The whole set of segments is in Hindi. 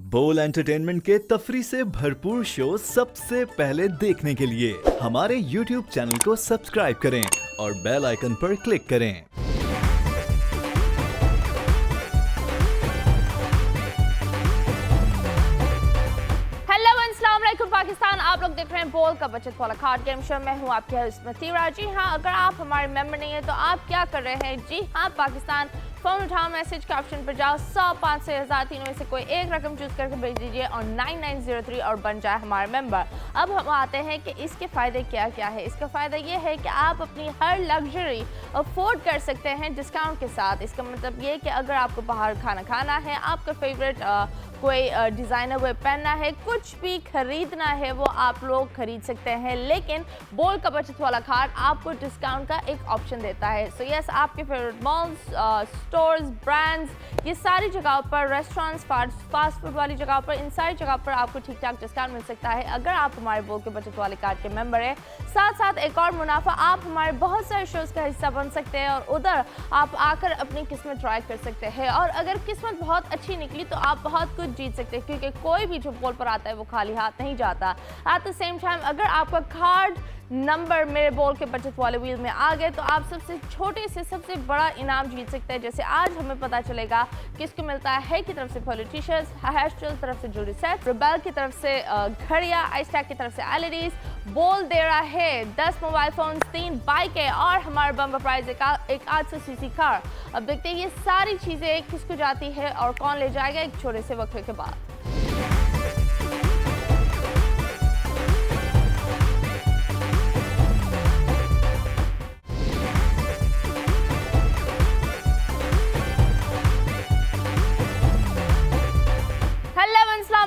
बोल एंटरटेनमेंट के तफरी से भरपूर शो सबसे पहले देखने के लिए हमारे YouTube चैनल को सब्सक्राइब करें और बेल आइकन पर क्लिक करें। पाकिस्तान, आप लोग देख रहे हैं बोल का बचत वाला कार्ड गेम शो। मैं हूं आपके होस्ट मतीरा। जी हाँ, अगर आप हमारे मेंबर नहीं है तो आप क्या कर रहे हैं? जी हाँ, पाकिस्तान फोन उठाओ, मैसेज के ऑप्शन पर जाओ, 100, 500, 1000 तीनों में से कोई एक रकम चूज करके भेज दीजिए और 9903 और बन जाए हमारे मेंबर। अब हम आते हैं कि इसके फ़ायदे क्या क्या है। इसका फ़ायदा ये है कि आप अपनी हर लग्जरी अफोर्ड कर सकते हैं डिस्काउंट के साथ। इसका मतलब ये कि अगर आपको बाहर खाना खाना है, आपका फेवरेट कोई डिज़ाइनर वेयर पहनना है, कुछ भी खरीदना है, वो आप लोग खरीद सकते हैं। लेकिन बोल का बचत वाला कार्ड आपको डिस्काउंट का एक ऑप्शन देता है। सो यस, आपके फेवरेट मॉल्स, स्टोर्स, ब्रांड्स, ये सारी जगहों पर, रेस्टोरेंट्स, फास्ट फूड वाली जगह पर, इन सारी जगह पर आपको ठीक ठाक डिस्काउंट मिल सकता है अगर आप हमारे बोल के बचत वाले कार्ड के मेंबर हैं। साथ साथ एक और मुनाफा, आप हमारे बहुत सारे शोज़ का हिस्सा बन सकते हैं और उधर आप आकर अपनी किस्मत ट्राई कर सकते हैं। और अगर किस्मत बहुत अच्छी निकली तो आप बहुत कुछ जीत सकते हैं, क्योंकि कोई भी जो बोल पर आता है वो खाली हाथ नहीं जाता। एट द सेम टाइम, अगर आपका कार्ड नंबर मेरे बोल के बचत वाले व्हील में आ गए तो आप सबसे छोटे से सबसे बड़ा इनाम जीत सकते हैं। जैसे आज हमें पता चलेगा किसको मिलता है की तरफ से पॉलो टी शर्ट्स, हैशटेल तरफ से ज्वेलरी सेट, रिबेल की तरफ से घड़ियां, आइसटैक की तरफ से एलईडीज, बोल दे रहा है 10 मोबाइल फोन, 3 बाइकें और हमारा बम्पर प्राइज एक 800 सीसी कार। अब देखते हैं ये सारी चीजें किसको जाती है और कौन ले जाएगा एक छोटे से वक्फे के बाद।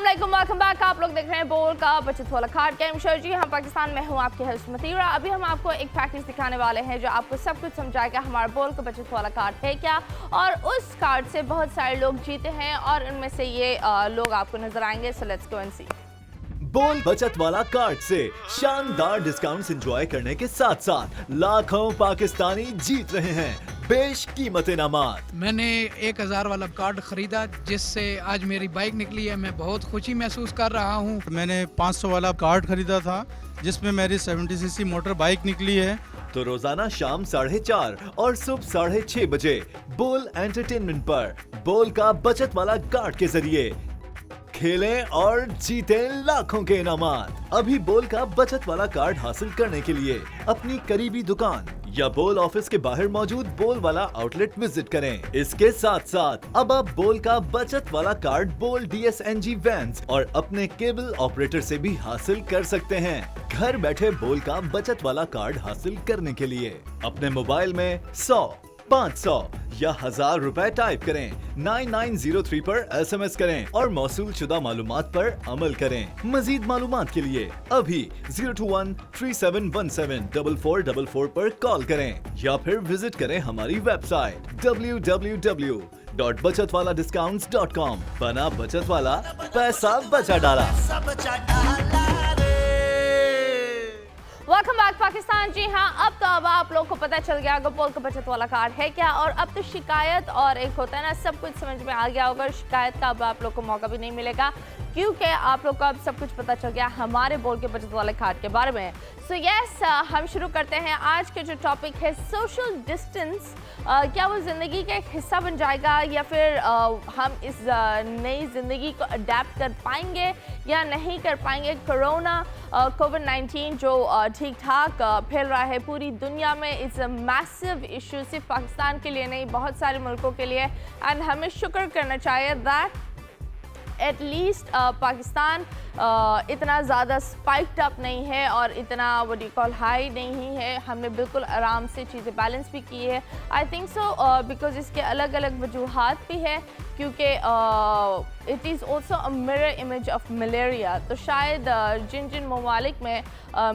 Welcome back. आप लोग देख रहे हैं बोल का बचत वाला कार्ड गेम शो। जी हाँ, पाकिस्तान में हूँ आपके होस्ट मतीरा। अभी हम आपको एक पैकेज दिखाने वाले हैं जो आपको सब कुछ समझाएगा हमारा बोल का बचत वाला कार्ड है क्या, और उस कार्ड से बहुत सारे लोग जीते हैं और उनमें से ये लोग आपको नजर आएंगे। सो लेट्स गो एंड सी। बोल बचत वाला कार्ड से शानदार डिस्काउंट्स एंजॉय करने के साथ साथ लाखों पाकिस्तानी जीत रहे हैं बेशकीमत इनामात। मैंने 1000 वाला कार्ड खरीदा जिससे आज मेरी बाइक निकली है। मैं बहुत खुशी महसूस कर रहा हूँ। मैंने 500 वाला कार्ड खरीदा था जिसमें मेरी 70 सीसी मोटर बाइक निकली है। तो रोजाना शाम 4:30 और सुबह 6:30 बजे बोल एंटरटेनमेंट पर बोल का बचत वाला कार्ड के जरिए खेलें और जीतें लाखों के इनामात। अभी बोल का बचत वाला कार्ड हासिल करने के लिए अपनी करीबी दुकान या बोल ऑफिस के बाहर मौजूद बोल वाला आउटलेट विजिट करें। इसके साथ साथ अब आप बोल का बचत वाला कार्ड बोल DSNG वैन्स और अपने केबल ऑपरेटर से भी हासिल कर सकते हैं। घर बैठे बोल का बचत वाला कार्ड हासिल करने के लिए अपने मोबाइल में 100, 500 या 1000 रुपए टाइप करें, 9903 पर SMS करें और मौसूल शुदा मालूमात पर अमल करें। मजीद मालूमात के लिए अभी 02137174444 पर कॉल करें या फिर विजिट करें हमारी वेबसाइट www.bachatwaladiscounts.com। बना बचत वाला, पैसा बचा डाला। Welcome back Pakistan. जी हाँ, अब आप लोग को पता चल गया होगा बोल का बचत वाला कार्ड है क्या, और अब तो शिकायत और एक होता है ना, सब कुछ समझ में आ गया होगा। शिकायत का अब आप लोग को मौका भी नहीं मिलेगा क्योंकि आप लोग को अब सब कुछ पता चल गया हमारे बोल के बचत वाले कार्ड के बारे में। सो यस, हम शुरू करते हैं। आज के जो टॉपिक है सोशल डिस्टेंस, क्या वो ज़िंदगी का एक हिस्सा बन जाएगा या फिर हम इस नई ज़िंदगी को अडेप्ट कर पाएंगे या नहीं कर पाएंगे। कोरोना कोविड-19 जो ठीक ठाक फैल रहा है पूरी दुनिया में, इट्स अ मैसिव इशू, सिर्फ पाकिस्तान के लिए नहीं, बहुत सारे मुल्कों के लिए। एंड हमें शुक्र करना चाहिए दैट एटलीस्ट पाकिस्तान इतना ज़्यादा स्पाइक्ड अप नहीं है और इतना व्हाट यू कॉल हाई नहीं है। हमने बिल्कुल आराम से चीज़ें बैलेंस भी की है। आई थिंक सो बिकॉज इसके अलग अलग वजूहात भी है, क्योंकि it is also a mirror image of malaria. तो शायद जिन जिन ममालिक में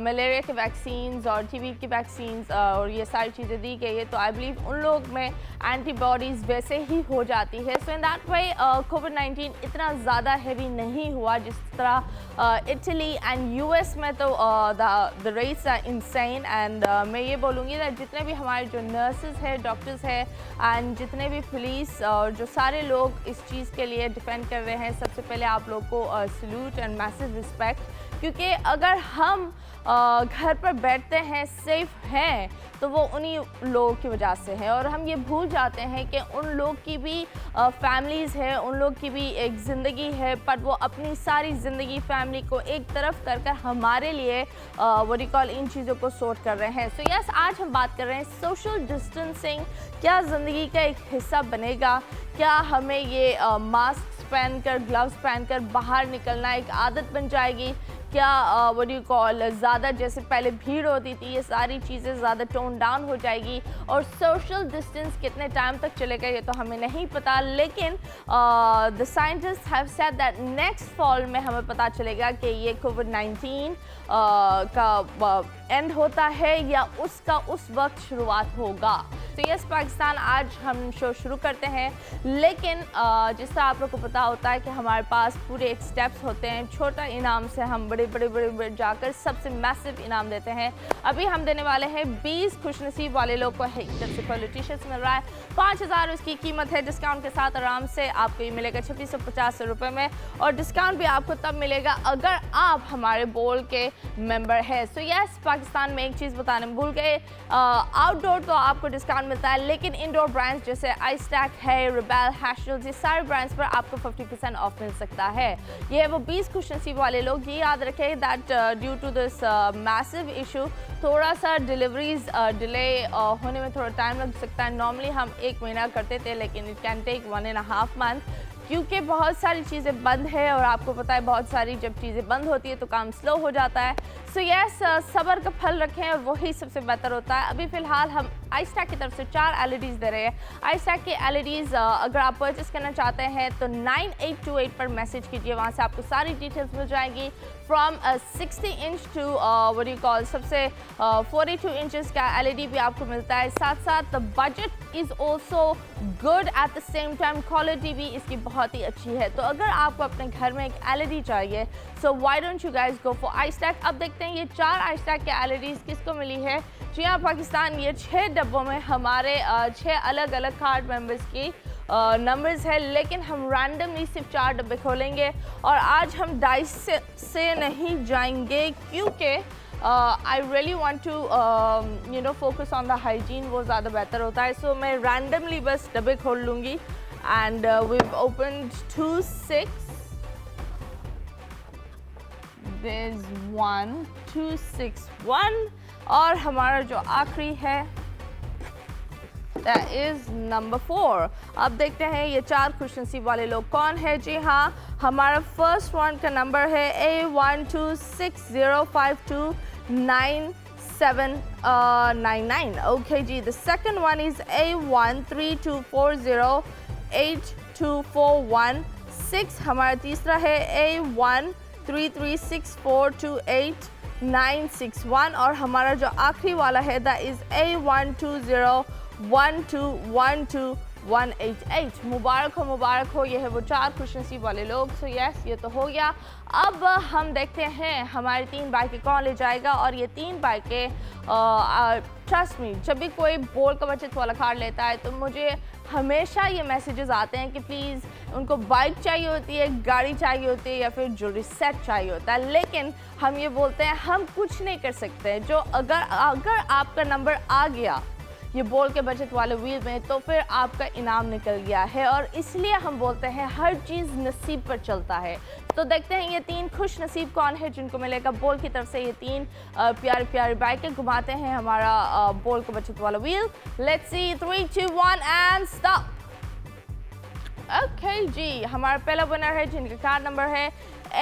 मलेरिया के वैक्सीन्स और टीबी की वैक्सीन्स और ये सारी चीज़ें दी गई है, तो आई बिलीव उन लोग में एंटीबॉडीज़ वैसे ही हो जाती है। सो इन दैट वे कोविड-19 इतना ज़्यादा हैवी नहीं हुआ जिस तरह इटली एंड यूएस में तो the rates are insane. And मैं ये बोलूँगी कि जितने भी हमारे जो नर्सेज हैं, डॉक्टर्स हैं एंड जितने भी पुलिस और जो सारे लोग इस चीज़ के लिए डिफेंड कर रहे हैं, सबसे पहले आप लोग को सल्यूट एंड मैसिव रिस्पेक्ट, क्योंकि अगर हम घर पर बैठते हैं, सेफ हैं, तो वो उन्हीं लोगों की वजह से है। और हम ये भूल जाते हैं कि उन लोग की भी फैमिलीज़ है, उन लोग की भी एक ज़िंदगी है, पर वो अपनी सारी ज़िंदगी फैमिली को एक तरफ कर कर हमारे लिए वो रिकॉल इन चीज़ों को सॉर्ट कर रहे हैं। सो यस, आज हम बात कर रहे हैं सोशल डिस्टेंसिंग क्या ज़िंदगी का एक हिस्सा बनेगा? क्या हमें ये मास्क पहनकर, ग्लव्स पहनकर बाहर निकलना एक आदत बन जाएगी? क्या व्हाट यू कॉल ज़्यादा जैसे पहले भीड़ होती थी, ये सारी चीज़ें ज़्यादा टोन डाउन हो जाएगी? और सोशल डिस्टेंस कितने टाइम तक चलेगा ये तो हमें नहीं पता, लेकिन the scientist have said that next fall में हमें पता चलेगा कि ये कोविड-19 का एंड होता है या उसका उस वक्त शुरुआत होगा। तो यस पाकिस्तान, आज हम शो शुरू करते हैं, लेकिन जिस तरह आप लोग को पता होता है कि हमारे पास पूरे एक स्टेप्स होते हैं। छोटा इनाम से हम बड़े जाकर सबसे मैसिव इनाम देते हैं। अभी हम देने वाले हैं 20 खुशनसीब वाले लोग को एक तरफ से कोई टी-शर्ट्स मिल रहा है, 5000 उसकी कीमत है। डिस्काउंट के साथ आराम से आपको ये मिलेगा 2650 रुपये में, और डिस्काउंट भी आपको तब मिलेगा अगर आप हमारे बोल के मेंबर हैं। सो यस, पाकिस्तान में एक चीज़ बताने भूल गए, आउटडोर तो आपको डिस्काउंट मिलता है, लेकिन इंडोर ब्रांड्स जैसे आइस्टैक है, रिबेल, हैशल्स, ये सारे ब्रांड्स पर आपको 50% ऑफ मिल सकता है। ये है वो 20 खुशनसीब वाले लोग। ये याद रखें that due to this massive issue थोड़ा सा डिलीवरीज डिले होने में थोड़ा टाइम लग सकता है। नॉर्मली हम 1 महीना करते थे, लेकिन इट कैन टेक 1.5 मंथ, क्योंकि बहुत सारी चीज़ें बंद है और आपको पता है बहुत सारी जब चीज़ें बंद होती है तो काम स्लो हो जाता है। सो यस, सब्र का फल रखें और वही सबसे बेहतर होता है। अभी फ़िलहाल हम आइस्टैक की तरफ से 4 LEDs दे रहे हैं। आइस्टैक के LEDs अगर आप परचेस करना चाहते हैं तो 9828 पर मैसेज कीजिए, वहाँ से आपको सारी डिटेल्स मिल जाएंगी। From 60 inch to what you call सबसे 42 इंचेस का LED भी आपको मिलता है। साथ साथ budget is also good at the same time, quality भी इसकी बहुत ही अच्छी है। तो अगर आपको अपने घर में एक LED चाहिए, so why don't you guys go for आइस्टैक। अब देखते हैं ये 4 आइस्टैक के LEDs किसको मिली है। जी हाँ पाकिस्तान, ये 6 डब्बों में हमारे 6 अलग अलग कार्ड मेंबर्स की नंबर्स है, लेकिन हम रैंडमली सिर्फ 4 डब्बे खोलेंगे और आज हम डाइस से नहीं जाएंगे, क्योंकि I really want to you know focus on the hygiene, वो ज़्यादा बेहतर होता है। सो मैं रैंडमली बस डब्बे खोल लूँगी एंड we've opened 2, 6, there's 1, 2, 6, 1, और हमारा जो आखिरी है that is number 4। अब देखते हैं ये 4 खुशनसीब वाले लोग कौन है। जी हाँ, हमारा फर्स्ट वन का नंबर है A1260529799। ओके जी, the second one is A1324082416। हमारा तीसरा है A1336428961, और हमारा जो आखिरी वाला है दैट इज A1201212188। मुबारक हो, ये है वो 4 खुशनसीब वाले लोग। सो यस, ये तो हो गया। अब हम देखते हैं हमारी 3 बाइकें कौन ले जाएगा, और ये 3 बाइकें ट्रस्ट मी, जब भी कोई बोल का बचत वाला कार्ड लेता है तो मुझे हमेशा ये मैसेजेस आते हैं कि प्लीज़ उनको बाइक चाहिए होती है, गाड़ी चाहिए होती है, या फिर ज्वेलरी सेट चाहिए होता है, लेकिन हम ये बोलते हैं हम कुछ नहीं कर सकते। जो अगर आपका नंबर आ गया ये बोल के बचत वाले व्हील में, तो फिर आपका इनाम निकल गया है, और इसलिए हम बोलते हैं हर चीज़ नसीब पर चलता है। तो देखते हैं ये 3 खुश नसीब कौन है जिनको मिलेगा बोल की तरफ से ये 3 प्यारी बाइकें। घुमाते हैं हमारा बोल का बचत वाला wheel. Let's see, 3, 2, 1 and stop. Okay जी, हमारा पहला विनर है जिनका कार्ड नंबर है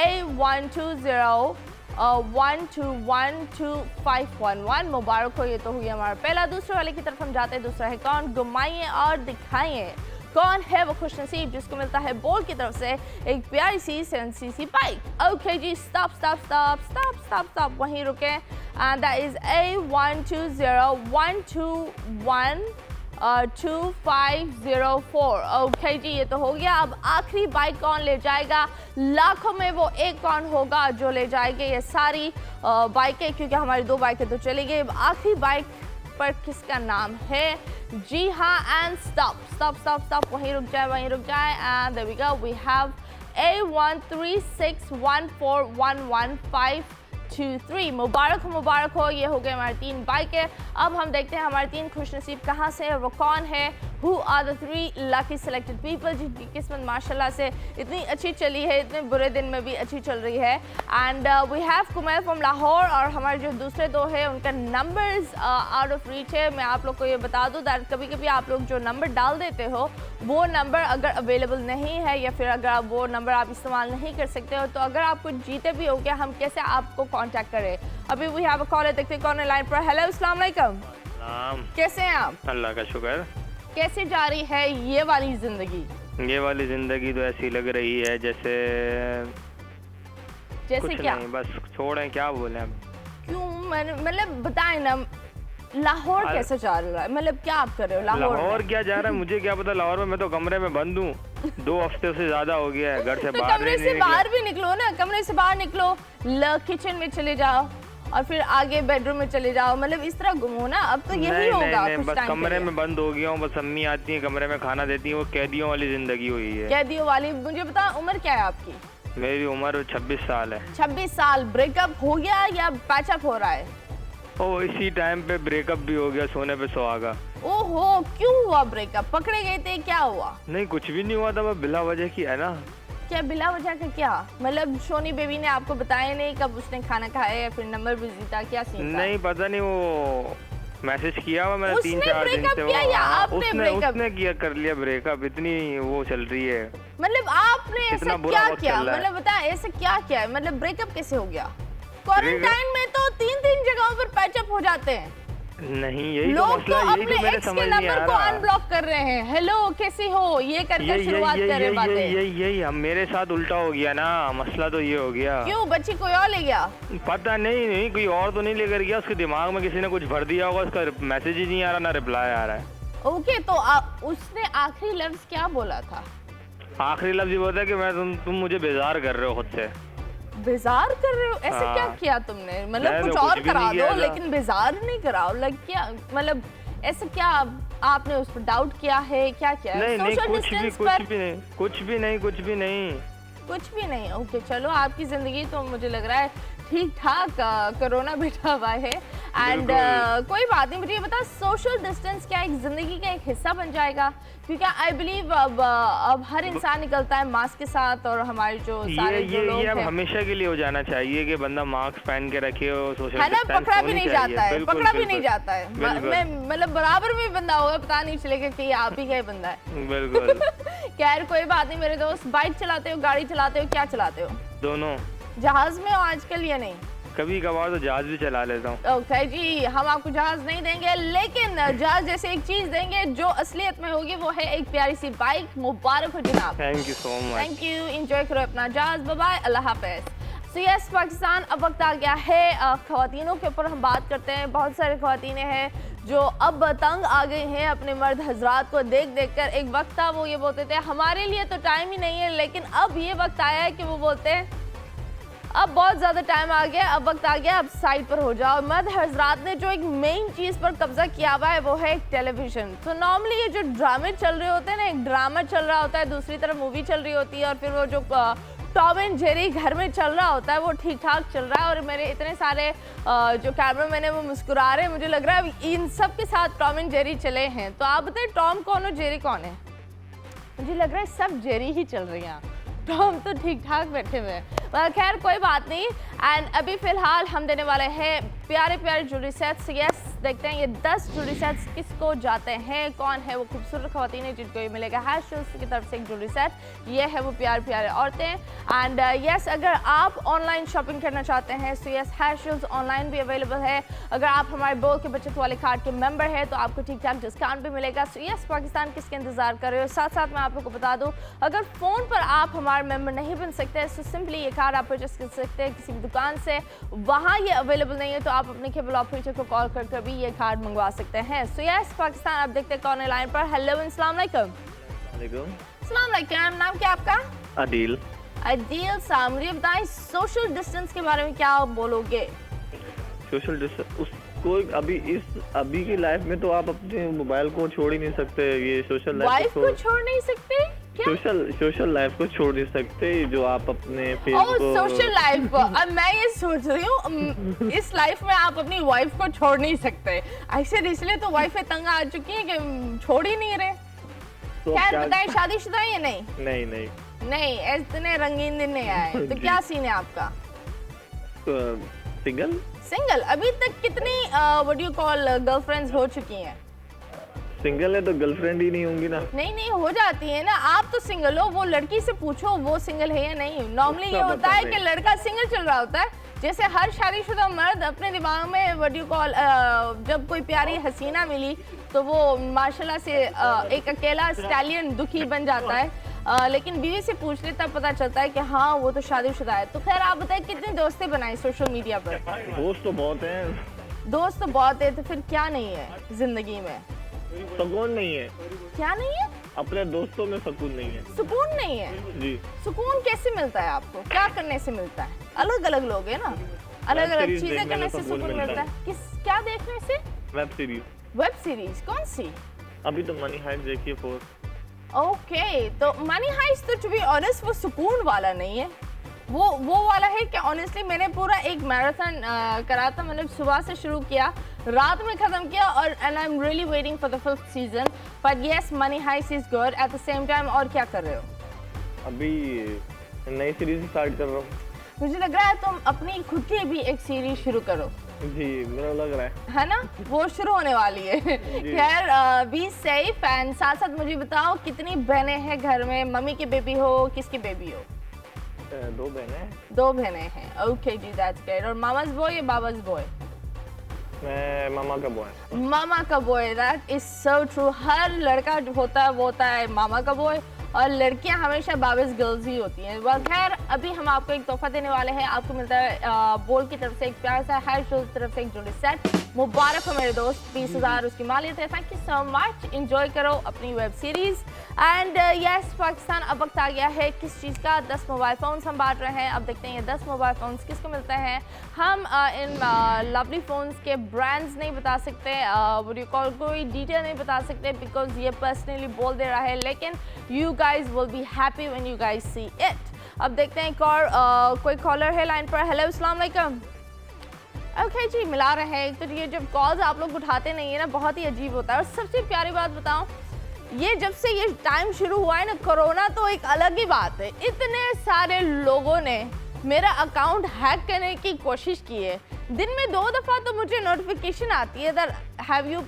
A1201212511। मुबारक हो, ये तो हुई हमारा पहला। दूसरे वाले की तरफ हम जाते हैं। दूसरा है कौन, घुमाइए और दिखाइए कौन है वो खुशनसीब जिसको मिलता है बोल की तरफ से एक प्यारी सी 7cc बाइक। ओके जी, स्टॉप, वहीं रुके। And that is A120121 2504। Okay जी, ये तो हो गया। अब आखिरी बाइक कौन ले जाएगा? लाखों में वो एक कौन होगा जो ले जाएंगे ये सारी बाइकें, क्योंकि हमारी 2 बाइकें तो चली गई। अब आखिरी बाइक पर किसका नाम है? जी हाँ, एंड स्टॉप, वहीं रुक जाए and there we go, we have A136141153। मुबारक हो, ये हो गए हमारे 3 बाइकें। अब हम देखते हैं हमारे 3 खुशनसीब कहाँ से और वो कौन है। Who are the 3 lucky selected people जिनकी किस्मत माशाल्लाह से इतनी अच्छी चली है, इतने बुरे दिन में भी अच्छी चल रही है। And we have Kumail from Lahore, और हमारे जो दूसरे 2 हैं उनका नंबर्स आउट ऑफ रीच है। मैं आप लोग को ये बता दूं दैट कभी कभी आप लोग जो नंबर डाल देते हो वो नंबर अगर अवेलेबल नहीं है या फिर अगर आप वो नंबर आप इस्तेमाल नहीं कर सकते हो, तो अगर आप कुछ जीते भी हो गया, हम कैसे आपको कॉन्टैक्ट करें? अभी वी हैव अ कॉलर, देखते हैं कौन है लाइन पर। हेलो, अस्सलाम वालेकुम। कैसे हैं आप? अल्लाह का शुक्र। कैसे जा रही है ये वाली जिंदगी? ये वाली जिंदगी तो ऐसी लग रही है जैसे कुछ क्या? नहीं, बस छोड़ें, क्या बोलें अब। क्यों? मतलब बताएं ना, लाहौर कैसे जा रहा है? मतलब क्या आप कर रहे हो लाहौर? क्या जा रहा है मुझे क्या पता। लाहौर में मैं तो कमरे में बंद हूँ, 2 हफ्ते से ज्यादा हो गया है, घर से तो बाहर कमरे से बाहर भी निकलो ना, कमरे से बाहर निकलो, किचन में चले जाओ और फिर आगे बेडरूम में चले जाओ, मतलब इस तरह घूमो ना। अब तो यही होगा कुछ बस टाइम कमरे में बंद हो गया हूँ, बस अम्मी आती है कमरे में खाना देती है, वो कैदियों वाली जिंदगी हुई है। कैदियों वाली? मुझे बता, उम्र क्या है आपकी? मेरी उम्र 26 साल है। 26 साल। ब्रेकअप हो गया या पैचअप हो रहा है? ओ, इसी टाइम पे ब्रेकअप भी हो गया, सोने पे सुहागा। ओहो, क्यों हुआ ब्रेकअप? पकड़े गए थे, क्या हुआ? नहीं, कुछ भी नहीं हुआ था, बस बिला वजह की है ना। क्या बिला वजह का? क्या मतलब सोनी बेबी ने आपको बताया नहीं कब उसने खाना खाया या फिर नंबर बिजी था, क्या सीन था? नहीं पता नहीं, वो मैसेज किया हुआ मैंने 3-4 दिन से। किया या आपने ब्रेकअप? उसने किया, कर लिया ब्रेकअप। इतनी वो चल रही है। मतलब आपने ऐसा क्या किया? मतलब बता, ऐसा क्या किया है? मतलब ब्रेकअप कैसे हो गया? क्वारंटाइन में तो 3-3 जगहों पर पैचअप हो जाते हैं। नहीं, यही तो लोग मसला है, यही तो मेरे समझ नहीं आ नंबर को रहा। अनब्लॉक कर रहे हैं, हेलो कैसे हो, ये करके शुरुआत कर रहे बातें। यही हम मेरे साथ उल्टा हो गया ना, मसला तो ये हो गया। क्यों? बच्ची कोई और ले गया? पता नहीं, कोई और तो नहीं लेकर गया, उसके दिमाग में किसी ने कुछ भर दिया होगा, उसका मैसेज ही नहीं आ रहा, ना रिप्लाई आ रहा है। ओके, तो उसने आखिरी लफ्ज क्या बोला था? आखिरी लफ्ज ये बोलता है कि तुम मुझे बेजार कर रहे हो खुद से। बेजार कर रहे हो? ऐसे क्या किया तुमने? मतलब कुछ और करा दो, लेकिन बेजार नहीं कराओ। लग क्या मतलब ऐसे क्या आपने उस पर डाउट किया है? क्या किया? नहीं, कुछ भी नहीं। ओके, चलो आपकी जिंदगी तो मुझे लग रहा है ठीक ठाक, कोरोना बैठा हुआ है एंड कोई बात नहीं। मुझे ये बता, सोशल डिस्टेंस क्या एक जिंदगी का एक हिस्सा बन जाएगा? क्योंकि आई बिलीव अब हर इंसान निकलता है मास्क के साथ, और हमारे जो सारे जो लोग ये अब हैं, हमेशा के लिए हो जाना चाहिए कि बंदा मास्क पहन के रखे और सोशल है ना, डिस्टेंस पकड़ा भी नहीं जाता है, बिल्कुल, पकड़ा भी नहीं जाता है। बिल्कुल। मैं मतलब बराबर में बंदा होगा, पता नहीं चलेगा कि ये आप ही का ही बंदा है। बिल्कुल। खैर कोई बात नहीं मेरे दोस्त। बाइक चलाते हो, गाड़ी चलाते हो, क्या चलाते हो? दोनों। जहाज में हो आजकल या नहीं? कभी कभार तो जहाज भी चला लेता हूँ। ओके जी, हम आपको जहाज नहीं देंगे, लेकिन जहाज जैसे एक चीज देंगे जो असलियत में होगी, वो है एक प्यारी सी बाइक। मुबारक हो जनाब। Thank you so much. Thank you, enjoy करो अपना जहाज। बाय बाय, अल्लाह हाफिज। सो यस पाकिस्तान, अब वक्त आ गया है ख़वातीनों के ऊपर हम बात करते हैं। बहुत सारे ख़वातीनें हैं जो अब तंग आ गई हैं अपने मर्द हजरात को देख देख कर। एक वक्त था वो ये बोलते थे हमारे लिए तो टाइम ही नहीं है, लेकिन अब ये वक्त आया है कि वो बोलते हैं अब बहुत ज़्यादा टाइम आ गया, अब वक्त आ गया, अब साइड पर हो जाओ। मर्द हजरात ने जो एक मेन चीज़ पर कब्जा किया हुआ है वो है एक टेलीविज़न। तो नॉर्मली ये जो ड्रामे चल रहे होते हैं ना, एक ड्रामा चल रहा होता है, दूसरी तरफ मूवी चल रही होती है, और फिर वो जो टॉम एंड जेरी घर में चल रहा होता है वो ठीक ठाक चल रहा है। और मेरे इतने सारे जो कैमरा मैन है वो मुस्कुरा रहे हैं। मुझे लग रहा है इन सब के साथ टॉम एंड जेरी चले हैं। तो आप बताएं टॉम कौन और जेरी कौन है? मुझे लग रहा है सब जेरी ही चल रही हैं, टॉम तो ठीक ठाक बैठे हुए हैं। खैर कोई बात नहीं। एंड अभी फिलहाल हम देने वाले हैं प्यारे प्यारे ज्वेलरी सेट्स। यस, देखते हैं ये 10 ज्वेलरी सेट्स किसको जाते हैं, कौन है वो खूबसूरत ख़वातीन है जिनको ये मिलेगा हैश शूज़ की तरफ से एक ज्वेलरी सेट। ये है वो प्यारे प्यारे औरतें। एंड यस, अगर आप ऑनलाइन शॉपिंग करना चाहते हैं तो यस, हैश शूज़ ऑनलाइन भी अवेलेबल है। अगर आप हमारे बोल के बचत वाले कार्ड के मेंबर हैं तो आपको ठीक ठाक डिस्काउंट भी मिलेगा। सो यस पाकिस्तान, किसके इंतजार कर रहे हो? साथ साथ मैं आप लोग को बता दूँ, अगर फ़ोन पर आप हमारे मेंबर नहीं बन सकते तो सिंपली ये कार्ड आप परचेस कर सकते हैं किसी भी दुकान से, वहाँ ये अवेलेबल नहीं है तो आप अपने केबल ऑपरेटर को कॉल कर भी ये कार्ड मंगवा सकते हैं। सो यस पाकिस्तान, अब देखते हैं कौन है लाइन पर। हेलो अस्सलाम वालेकुम। अस्सलाम वालेकुम, नाम क्या आपका? अदील। अदील साहब, मुझे बताएं सोशल डिस्टेंस के बारे में क्या आप बोलोगे? सोशल डिस्टेंस उसको अभी की लाइफ में तो आप अपने मोबाइल को छोड़ ही नहीं सकते। ये सोशल वाइफ को छोड़ नहीं सकते क्या? सोशल लाइफ को छोड़ नहीं सकते, जो आप अपने सोशल लाइफ। अब मैं ये सोच रही हूँ इस लाइफ में आप अपनी वाइफ को छोड़ नहीं सकते। ऐसे इसलिए तो वाइफें तंग आ चुकी हैं कि छोड़ ही नहीं रहे। तो क्या बताएं, शादीशुदा है या नहीं? नहीं, इतने रंगीन दिन नहीं आए। तो क्या सीन है आपका? सिंगल। अभी तक कितनी what do you call girlfriends हो चुकी हैं? सिंगल है तो गर्लफ्रेंड ही नहीं होंगी ना? नहीं हो जाती है ना। आप तो सिंगल हो, वो लड़की से पूछो वो सिंगल है या नहीं। नॉर्मली ये होता है कि लड़का सिंगल चल रहा होता है। जैसे हर शादीशुदा मर्द अपने दिमाग में व्हाट डू कॉल, जब कोई प्यारी हसीना मिली तो वो माशाल्लाह से एक अकेला स्टैलियन दुखी बन जाता है। लेकिन बीवी से पूछ ले तब पता चलता है कि हाँ वो तो शादीशुदा है। तो खैर आप बताएं कितनी दोस्तें बनाई सोशल मीडिया पर? दोस्त तो बहुत है। तो फिर क्या नहीं है जिंदगी में? सुकून नहीं है। क्या नहीं है? अपने दोस्तों में सुकून नहीं है। सुकून नहीं है जी। सुकून कैसे मिलता है आपको? क्या करने से मिलता है? अलग अलग लोग हैं ना, अलग अलग चीजें करने से सुकून मिलता है। क्या देखने से? वेब सीरीज कौन सी? अभी तो मनी हाइस्ट देखिए 4। ओके, तो मनी हाइस्ट तो टू बी ऑनेस्ट वो सुकून वाला नहीं है। वो वाला है कि ऑनेस्टली मैंने पूरा एक मैराथन करा था। मतलब सुबह से शुरू किया, रात में खत्म किया, और and I am really waiting for the 5th season. But yes, money heist is good at the same time. और क्या कर रहे हो? अभी नई सीरीज स्टार्ट कर रहा हूँ। मुझे लग रहा है तुम अपनी खुद की भी एक सीरीज शुरू करो। जी, मेरा लग रहा है ना, वो शुरू होने वाली है। खैर बी सेफ। एंड साथ साथ मुझे बताओ कितनी बहनें हैं घर में? मम्मी की बेबी हो, किसकी बेबी हो? 2 बहनें हैं। ओके जी, दैट्स ग्रेट। और मामाज बॉय या बाबाज बॉय? मैं मामा का बॉय। मामा का boy, that is so true. हर लड़का जो होता है वो होता है मामा का बॉय, और लड़कियां हमेशा बाबिस गर्ल्स ही होती हैं। well, खैर अभी हम आपको एक तोहफा देने वाले हैं। आपको मिलता है बोल की तरफ से एक प्यार सा है, शो की तरफ से एक जोड़ी सेट। मुबारक हो मेरे दोस्त, 20,000 उसकी मालियत है। Thank you so much. Enjoy करो अपनी web series. And yes Pakistan, अब वक्त आ गया है किस चीज़ का? 10 मोबाइल फ़ोन्स हम बांट रहे हैं। अब देखते हैं ये 10 मोबाइल फ़ोन्स किसको मिलते हैं। हम इन लवली फ़ोन्स के ब्रांड्स नहीं बता सकते, व्हाट यू कॉल, कोई डिटेल नहीं बता सकते बिकॉज ये पर्सनली बोल दे रहा है। लेकिन you guys will be happy when you guys see it. अब देखते हैं एक और कोई कॉलर है लाइन पर। हेलो अस्सलाम वालेकुम। ओके जी, मिला रहे हैं। तो ये जब कॉल्स आप लोग उठाते नहीं है ना, बहुत ही अजीब होता है। और सबसे प्यारी बात बताऊं, ये जब से ये टाइम शुरू हुआ है ना, कोरोना, तो एक अलग ही बात है। इतने सारे लोगों ने मेरा अकाउंट हैक करने की कोशिश की है। दिन में 2 दफ़ा तो मुझे नोटिफिकेशन आती है that have you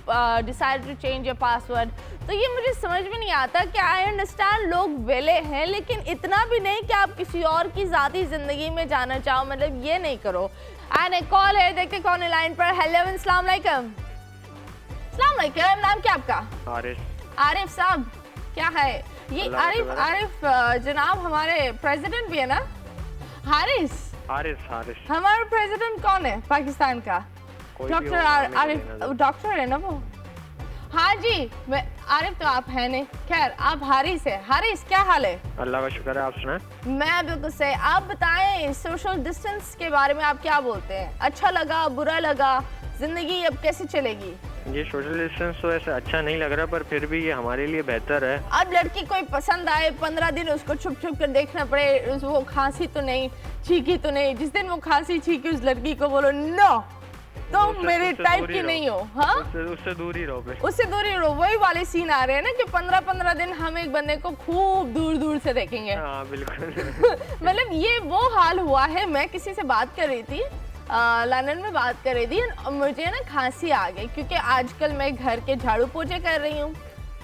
decided to change your password. तो ये मुझे समझ में नहीं आता कि आई अंडरस्टैंड लोग वेले हैं, लेकिन इतना भी नहीं कि आप किसी और की ज़ाती ज़िंदगी में जाना चाहो। मतलब ये नहीं करो। एंड एक कॉल है, देखते कौन है लाइन पर। हेलो अस्सलाम वालेकुम। अस्सलाम वालेकुम, नाम क्या आपका? आरिफ साहब, क्या है ये? आरिफ जनाब हमारे प्रेसिडेंट भी है ना? हारिस। हमारा प्रेसिडेंट कौन है पाकिस्तान का? डॉक्टर आरिफ, डॉक्टर है ना वो? हाँ जी, मैं आरिफ तो आप है नहीं। खैर आप हारिस है। हारिस, क्या हाल है? अल्लाह का शुक्र है, आप सुनाएं? मैं बिल्कुल सही। आप बताएं सोशल डिस्टेंस के बारे में आप क्या बोलते हैं? अच्छा लगा, बुरा लगा? जिंदगी अब कैसे चलेगी? ये सोशल डिस्टेंस तो ऐसे अच्छा नहीं लग रहा, पर फिर भी ये हमारे लिए बेहतर है। अब लड़की कोई पसंद आए, 15 दिन उसको छुप छुप कर देखना पड़े, वो खांसी तो नहीं, छींकी तो नहीं। जिस दिन वो खांसी छींकी उस लड़की को बोलो नो, तो मेरे टाइप की नहीं हो। हाँ, उससे दूर ही रहो। उससे दूर ही रहो। वही वाले सीन आ रहे हैं ना कि 15-15 दिन हम एक बंदे को खूब दूर दूर से देखेंगे। हाँ बिल्कुल। मतलब ये वो हाल हुआ है। मैं किसी से बात कर रही थी, लंदन में बात कर रही थी, मुझे ना खांसी आ गई क्योंकि आजकल मैं घर के झाड़ू पोछे कर रही हूँ,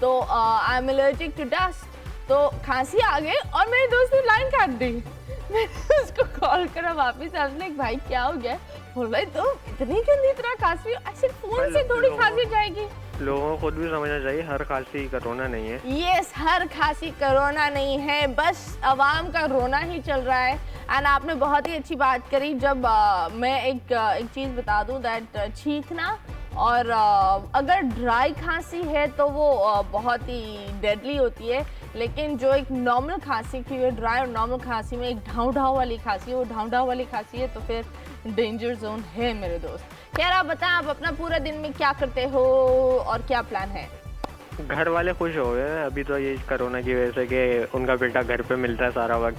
तो I am allergic to dust. तो खांसी आ गई और मेरे दोस्त ने लाइन काट दी। मैंने उसको कॉल करा वापस, आपने भाई क्या हो गया? बोल भाई तो इतनी गंदी तरह खांसी, ऐसे फोन से थोड़ी खांसी जाएगी। लोगों को खुद भी समझना चाहिए हर खांसी कोरोना नहीं है। यस, हर खांसी कोरोना नहीं है, बस अवाम का रोना ही चल रहा है। एंड आपने बहुत ही अच्छी बात करी। जब मैं एक चीज़ बता दूं दैट छींकना और अगर ड्राई खांसी है तो वो बहुत ही डेडली होती है, लेकिन जो एक नॉर्मल खांसी की है, ड्राई और नॉर्मल खांसी में एक ढाँव वाली खांसी है, वो ढाँव वाली खांसी है तो फिर डेंजर जोन है मेरे दोस्त। खैर आप बताएं, आप अपना पूरा दिन में क्या करते हो और क्या प्लान है? घर वाले खुश हो गए अभी तो ये कोरोना की वजह से कि उनका बेटा घर पे मिलता है सारा वक्त।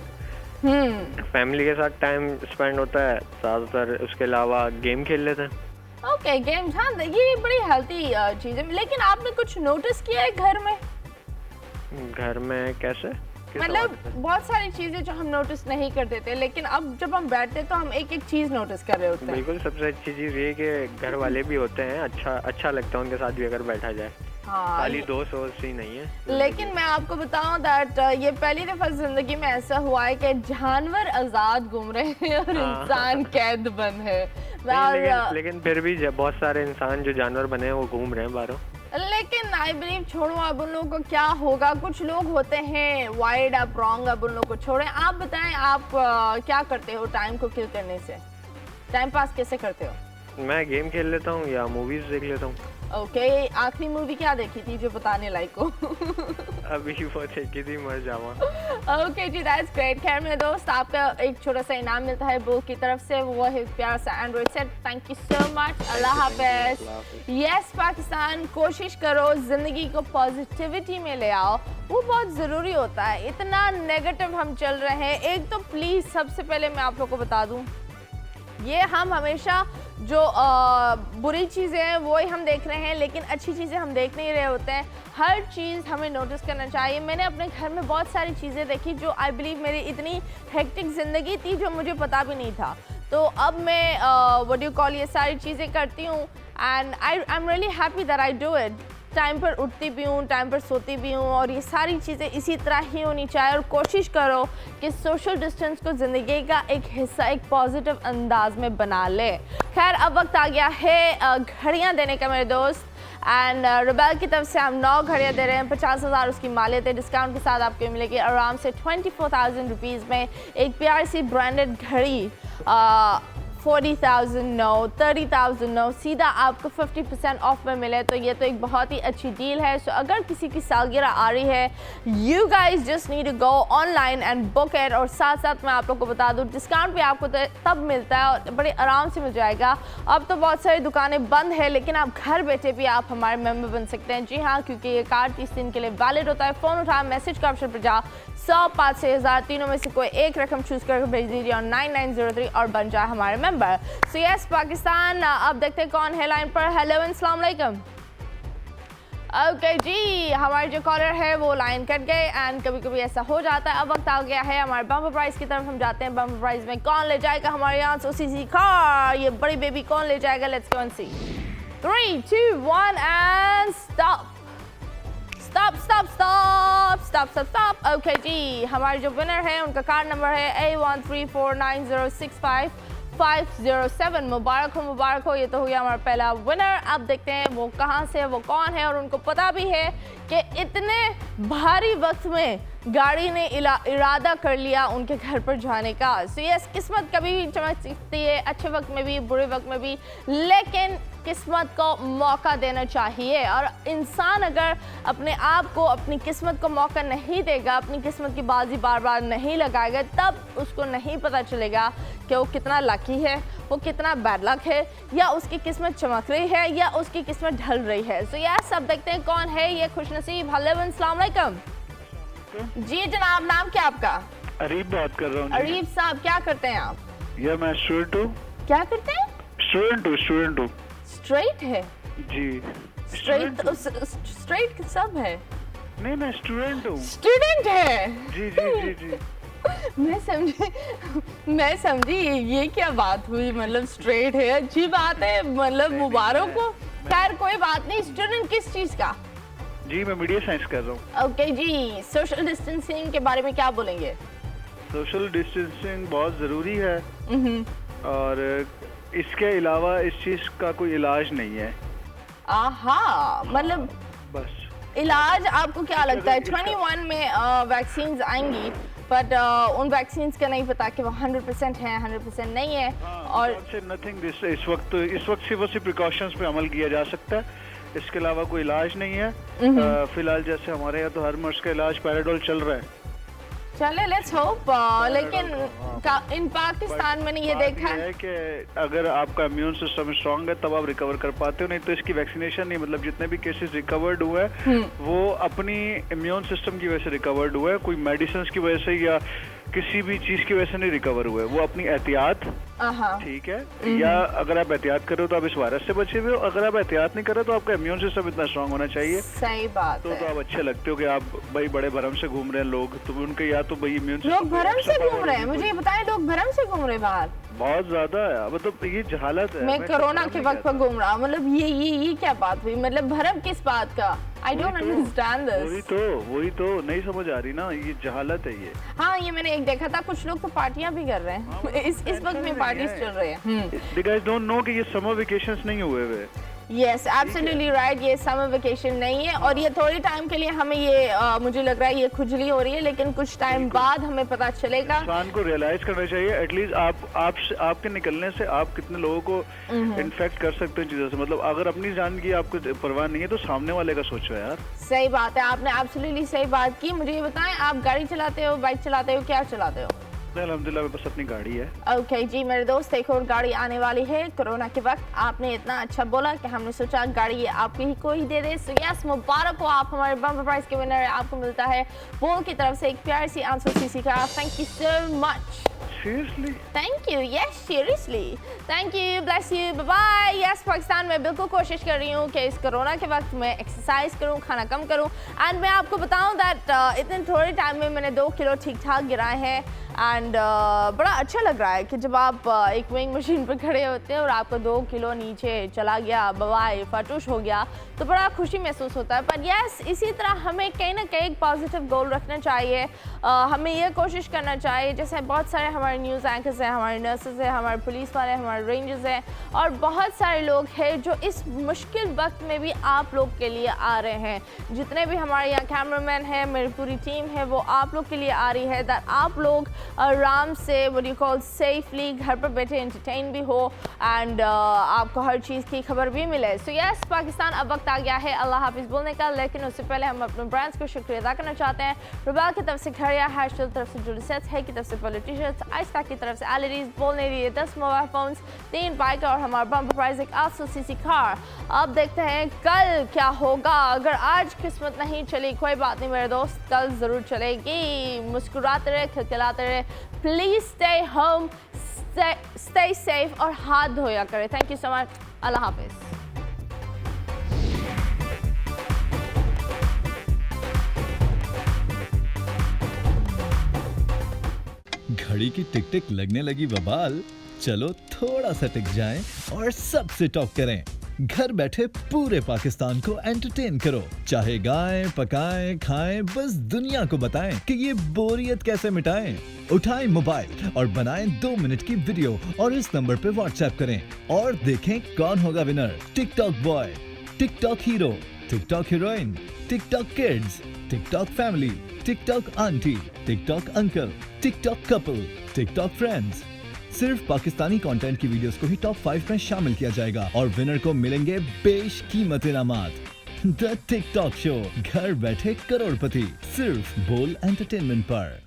फैमिली के साथ टाइम स्पेंड होता है ज़्यादातर, उसके अलावा गेम खेल लेते हैं। ओके गेम्स, हाँ ये बड़ी हेल्थी चीज़ है। लेकिन आपने कुछ नोटिस किया है घर में? घर में कैसे? मतलब बहुत सारी चीजें जो हम नोटिस नहीं करते थे, लेकिन अब जब हम बैठते तो हम एक एक चीज नोटिस कर रहे होते हैं। बिल्कुल, सबसे अच्छी चीज़ ये कि घर वाले भी होते हैं, अच्छा लगता है उनके साथ भी अगर बैठा जाए। हाँ, खाली दोस्त ही नहीं है। लेकिन मैं आपको बताऊं दैट ये पहली दफा जिंदगी में ऐसा हुआ है कि जानवर आजाद घूम रहे हैं और इंसान कैद बंद है। लेकिन फिर भी बहुत सारे इंसान जो जानवर बने हैं वो घूम रहे हैं बाहरों। लेकिन आई बिलीव, छोड़ो अब उन लोगों को क्या होगा। कुछ लोग होते हैं वाइड अप रॉन्ग, अब उन लोगों को छोड़ें। आप बताएं, आप क्या करते हो टाइम को किल करने से? टाइम पास कैसे करते हो? मैं गेम खेल लेता हूँ या मूवीज देख लेता हूँ। ओके, आखिरी मूवी क्या देखी थी जो बताने लायक हो? अभी वो देखी थी मर जावा। ओके जी, दैट्स ग्रेट। खैर मेरे दोस्त, आपका एक छोटा सा इनाम मिलता है बोल की तरफ से, वो है प्यारा सा Android set. Thank you so much. Allah Hafiz. Yes Pakistan, कोशिश करो जिंदगी को पॉजिटिविटी में ले आओ, वो बहुत ज़रूरी होता है। इतना नेगेटिव हम चल रहे हैं। एक तो प्लीज़ सबसे पहले मैं आप लोग को बता दूँ, ये हम हमेशा जो बुरी चीज़ें हैं वो ही हम देख रहे हैं, लेकिन अच्छी चीज़ें हम देख नहीं रहे होते हैं। हर चीज़ हमें नोटिस करना चाहिए। मैंने अपने घर में बहुत सारी चीज़ें देखी जो आई बिलीव मेरी इतनी हेक्टिक ज़िंदगी थी जो मुझे पता भी नहीं था। तो अब मैं व्हाट डू यू कॉल, ये सारी चीज़ें करती हूँ and I am really happy that I do it. Time पर उठती भी हूँ, टाइम पर सोती भी हूँ, और ये सारी चीज़ें इसी तरह ही होनी चाहिए। और कोशिश करो कि सोशल डिस्टेंस को ज़िंदगी का एक हिस्सा, एक पॉजिटिव अंदाज में बना ले। खैर अब वक्त आ गया है घड़ियाँ देने का मेरे दोस्त, एंड रुबेल की तरफ से हम 9 घड़ियाँ दे रहे हैं। 50,000 उसकी मालियत है। डिस्काउंट के साथ आपको मिलेगी आराम से 24,000 रुपीज़ में एक प्यारी सी ब्रांडेड घड़ी। 40,000 नो, 30,000 नो, सीधा आपको 50% ऑफ में मिले, तो ये तो एक बहुत ही अच्छी डील है। सो अगर किसी की सालगिरह आ रही है, you guys just need to go online and book it. और साथ साथ मैं आप लोग को बता दूँ, डिस्काउंट भी आपको तब मिलता है और बड़े आराम से मिल जाएगा। अब तो बहुत सारी दुकानें बंद है, लेकिन आप घर बैठे भी आप हमारे मेंबर बन सकते हैं। जी हाँ, क्योंकि ये कार्ड 30 दिन के लिए वैलिड होता है। फ़ोन उठा, मैसेज का ऑप्शन पर जा, 100, 5 से 1000 तीनों में से कोई एक रकम चूज़ करके भेज दीजिए और 9903 और बन जाए हमारे मेंबर। सो यस पाकिस्तान, अब देखते हैं कौन है लाइन पर। हेलो अस्सलाम वालेकुम। ओके जी, हमारे जो कॉलर है वो लाइन कट गए एंड कभी कभी ऐसा हो जाता है। अब वक्त आ गया है हमारे बम्पर प्राइज की तरफ हम जाते हैं। बम्पर प्राइज में कौन ले जाएगा हमारे यहाँ से सीसी कार, ये बड़ी बेबी कौन ले जाएगा? Let's go and see. 3, 2, 1 and stop. Stop. Okay जी, हमारे जो विनर है उनका कार्ड नंबर है A134906507। मुबारक हो, ये तो हो गया हमारा पहला विनर। अब देखते हैं वो कहाँ से है, वो कौन है, और उनको पता भी है कि इतने भारी वक्त में गाड़ी ने इरादा कर लिया उनके घर पर जाने का। सो यस, किस्मत कभी भी चमक सकती है, अच्छे वक्त में भी, बुरे वक्त में भी, लेकिन किस्मत को मौका देना चाहिए। और इंसान अगर अपने आप को, अपनी किस्मत को मौका नहीं देगा, अपनी किस्मत की बाजी बार बार नहीं लगाएगा, तब उसको नहीं पता चलेगा कि वो कितना लकी है, वो कितना बैड लक है, या उसकी किस्मत चमक रही है या उसकी किस्मत ढल रही है। सो यस, अब देखते हैं कौन है ये खुशनसीब। हेलो अस्सलाम वालेकुम। जी जनाब, नाम क्या आपका? अरीब बात कर रहा हूँ। अरीब साहब, क्या करते हैं आप? या मैं स्टूडेंट हूँ। क्या करते हैं? स्टूडेंट हूँ। स्ट्रेट है? जी। स्ट्रेट सब है? नहीं, मैं स्टूडेंट हूँ। स्टूडेंट है? जी। मैं समझी ये क्या बात हुई, मतलब स्ट्रेट है, अच्छी बात है, मतलब मुबारक हो। खैर कोई बात नहीं। स्टूडेंट किस चीज का? जी, मैं मीडिया साइंस कर रहा हूँ। ओके जी, सोशल डिस्टेंसिंग के बारे में क्या बोलेंगे? सोशल डिस्टेंसिंग बहुत ज़रूरी है और इसके अलावा इस चीज़ का कोई इलाज नहीं है। आहा, मतलब बस इलाज आपको क्या लगता है 21 में वैक्सीन्स आएंगी बट उन वैक्सीन का नहीं पता कि वो 100% है 100% नहीं है। और नथिंग दिस इस वक्त सिर्फ और सिर्फ प्रिकॉशंस पे अमल किया जा सकता है, इसके अलावा कोई इलाज नहीं है। फिलहाल जैसे हमारे यहाँ तो हर मर्ज का इलाज पैराडोल चल रहा है। चले लेट्स होप, लेकिन इन पाकिस्तान मैंने ये देखा है कि अगर आपका इम्यून सिस्टम स्ट्रांग है तब आप रिकवर कर पाते हो, नहीं तो इसकी वैक्सीनेशन नहीं, मतलब जितने भी केसेस रिकवर्ड हुए हैं वो अपनी इम्यून सिस्टम की वजह से रिकवर्ड हुए हैं, कोई मेडिसिन की वजह से या किसी भी चीज की वजह से नहीं रिकवर हुए, वो अपनी एहतियात, ठीक है, या अगर आप एहतियात कर रहे हो तो आप इस वायरस से बचे हुए हो, अगर आप एहतियात नहीं कर रहे तो आपका इम्यून सिस्टम इतना स्ट्रांग होना चाहिए। सही बात तो आप अच्छे लगते हो कि आप भाई बड़े भरम से घूम रहे हैं लोग, तो उनके या तो भाई इम्यून लोग भरम से घूम रहे हैं, मुझे ये बताएं, लोग भरम से घूम रहे बाहर बहुत ज्यादा है, मतलब ये जहालत है। मैं कोरोना के वक्त पर घूम रहा हूँ, मतलब ये क्या बात हुई, मतलब भरम किस बात का? I don't understand this. वही तो नहीं समझ आ रही ना, ये जहालत है ये। हाँ, ये मैंने एक देखा था, कुछ लोग तो पार्टियां भी कर रहे हैं इस वक्त में पार्टीज चल रही है। You guys don't know कि ये समर वेकेशंस नहीं हुए हुए। यस, एब्सोल्युटली राइट, ये समर वेकेशन नहीं है और ये थोड़ी टाइम के लिए हमें ये मुझे लग रहा है ये खुजली हो रही है, लेकिन कुछ टाइम बाद हमें पता चलेगा। इंसान को रियलाइज करना चाहिए एटलीस्ट आपके निकलने से आप कितने लोगों को इन्फेक्ट कर सकते हो चीजों से, मतलब अगर अपनी जान की आपको परवाह नहीं है तो सामने वाले का सोचो यार। सही बात है, आपने एब्सोल्युटली सही बात की। मुझे ये बताएं, आप गाड़ी चलाते हो, बाइक चलाते हो, क्या चलाते हो? अल्हम्दुलिल्लाह मेरे पास अपनी गाड़ी है। ओके जी मेरे दोस्त, एक और गाड़ी आने वाली है कोरोना के वक्त। आपने इतना अच्छा बोला कि हमने सोचा गाड़ी ये आपको ही कोई दे दे। सो यस, मुबारक हो, आप हमारे बम्पर प्राइज के विनर है। आपको मिलता है बोल की तरफ से एक प्यारी सी 800 सीसी का। Thank you so much. Seriously? Thank you. Yes, seriously. Thank you. Bless you. Bye bye. Yes, Pakistan में बिल्कुल कोशिश कर रही हूँ कि इस कोरोना के वक्त मैं एक्सरसाइज करूँ, खाना कम करूँ। एंड मैं आपको बताऊँ दैट इतने थोड़े टाइम में मैंने 2 किलो ठीक ठाक गिराए हैं। एंड बड़ा अच्छा लग रहा है कि जब आप एक वेइंग मशीन पर खड़े होते हैं और आपका 2 किलो नीचे चला गया, बवाए फटूश हो गया, तो बड़ा खुशी महसूस होता है। पर यस, इसी तरह हमें कहीं ना कहीं एक पॉजिटिव गोल रखना चाहिए। हमें ये कोशिश करना चाहिए, जैसे बहुत सारे हमारे न्यूज़ एंकर्स हैं, हमारे नर्सेज हैं, हमारे पुलिस वाले, हमारे रेंजर्स हैं और बहुत सारे लोग हैं जो इस मुश्किल वक्त में भी आप लोग के लिए आ रहे हैं। जितने भी हमारे यहाँ कैमरामैन हैं, मेरी पूरी टीम है, वो आप लोग के लिए आ रही है दैट आप लोग आराम से व्हाट यू कॉल सेफली घर पर बैठे एंटरटेन भी हो एंड आपको हर चीज़ की खबर भी मिले। सो यस, पाकिस्तान अब वक्त आ गया है अल्लाह हाफिज़ बोलने का, लेकिन उससे पहले हम अपने ब्रांड्स को शुक्रिया अदा करना चाहते हैं। रुबाल की तरफ से घड़िया, हैशटैग की तरफ से जुड़ी सेट्स है, की तरफ से पॉलो टी शर्ट्स, आइस्ता की तरफ से एलईडीज, बोलने लिए 10 मोबाइल फोन्स, 3 बाइक और हमारा बम्पर प्राइज एक 800 सीसी कार। अब देखते हैं कल क्या होगा। अगर आज किस्मत नहीं चली कोई बात नहीं मेरे दोस्त, कल ज़रूर चलेगी। मुस्कुराते रहे, खिलखिलाते रहे, please stay home, stay safe और हाथ धोया करें। थैंक यू सो मच, अल्लाह हाफिज। घड़ी की टिक टिक लगने लगी बवाल, चलो थोड़ा सा टिक जाएं और सबसे टॉप करें। घर बैठे पूरे पाकिस्तान को एंटरटेन करो, चाहे गाएं, पकाएं, खाएं, बस दुनिया को बताएं कि ये बोरियत कैसे मिटाएं। उठाएं मोबाइल और बनाएं 2 मिनट की वीडियो और इस नंबर पे व्हाट्सएप करें और देखें कौन होगा winner. TikTok boy, TikTok hero, TikTok heroine, TikTok kids, TikTok family, TikTok aunty, TikTok uncle, TikTok couple, TikTok friends. सिर्फ पाकिस्तानी कंटेंट की वीडियोस को ही टॉप 5 में शामिल किया जाएगा और विनर को मिलेंगे बेशकीमत इनामात। द टिकटॉक शो, घर बैठे करोड़पति, सिर्फ बोल एंटरटेनमेंट पर।